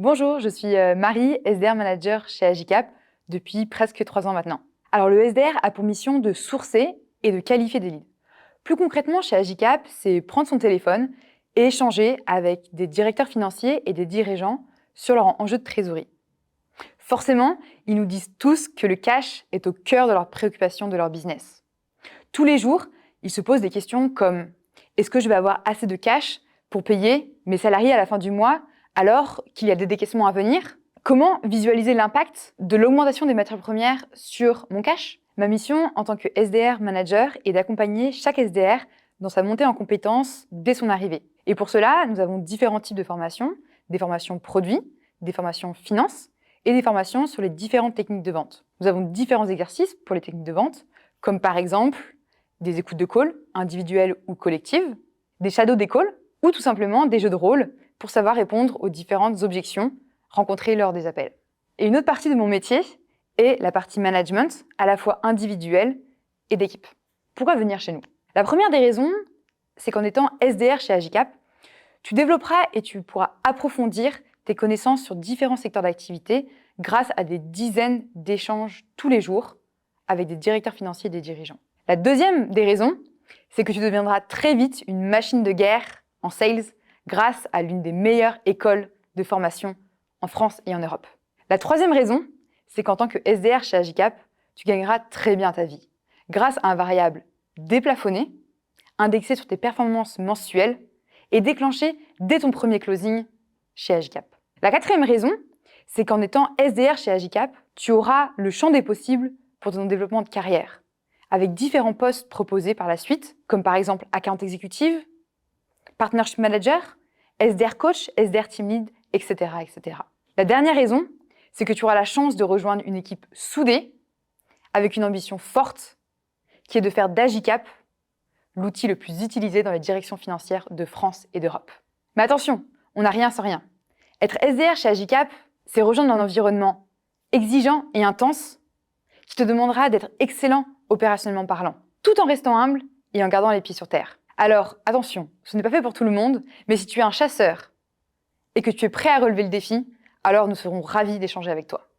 Bonjour, je suis Marie, SDR Manager chez Agicap depuis presque 3 ans maintenant. Alors le SDR a pour mission de sourcer et de qualifier des leads. Plus concrètement, chez Agicap, c'est prendre son téléphone et échanger avec des directeurs financiers et des dirigeants sur leurs enjeux de trésorerie. Forcément, ils nous disent tous que le cash est au cœur de leurs préoccupations de leur business. Tous les jours, ils se posent des questions comme « Est-ce que je vais avoir assez de cash pour payer mes salariés à la fin du mois alors qu'il y a des décaissements à venir ? Comment visualiser l'impact de l'augmentation des matières premières sur mon cash ? » Ma mission en tant que SDR manager est d'accompagner chaque SDR dans sa montée en compétences dès son arrivée. Et pour cela, nous avons différents types de formations, des formations produits, des formations finances et des formations sur les différentes techniques de vente. Nous avons différents exercices pour les techniques de vente, comme par exemple des écoutes de call, individuelles ou collectives, des shadows des calls, ou tout simplement des jeux de rôle pour savoir répondre aux différentes objections rencontrées lors des appels. Et une autre partie de mon métier est la partie management, à la fois individuelle et d'équipe. Pourquoi venir chez nous ? La première des raisons, c'est qu'en étant SDR chez Agicap, tu développeras et tu pourras approfondir tes connaissances sur différents secteurs d'activité grâce à des dizaines d'échanges tous les jours avec des directeurs financiers et des dirigeants. La deuxième des raisons, c'est que tu deviendras très vite une machine de guerre en sales grâce à l'une des meilleures écoles de formation en France et en Europe. La troisième raison, c'est qu'en tant que SDR chez Agicap, tu gagneras très bien ta vie grâce à un variable déplafonné, indexé sur tes performances mensuelles et déclenché dès ton premier closing chez Agicap. La quatrième raison, c'est qu'en étant SDR chez Agicap, tu auras le champ des possibles pour ton développement de carrière, avec différents postes proposés par la suite, comme par exemple account executive, partnership manager, SDR coach, SDR team lead, etc., etc. La dernière raison, c'est que tu auras la chance de rejoindre une équipe soudée, avec une ambition forte, qui est de faire d'Agicap l'outil le plus utilisé dans les directions financières de France et d'Europe. Mais attention, on n'a rien sans rien. Être SDR chez Agicap, c'est rejoindre un environnement exigeant et intense qui te demandera d'être excellent opérationnellement parlant, tout en restant humble et en gardant les pieds sur terre. Alors, attention, ce n'est pas fait pour tout le monde, mais si tu es un chasseur et que tu es prêt à relever le défi, alors nous serons ravis d'échanger avec toi.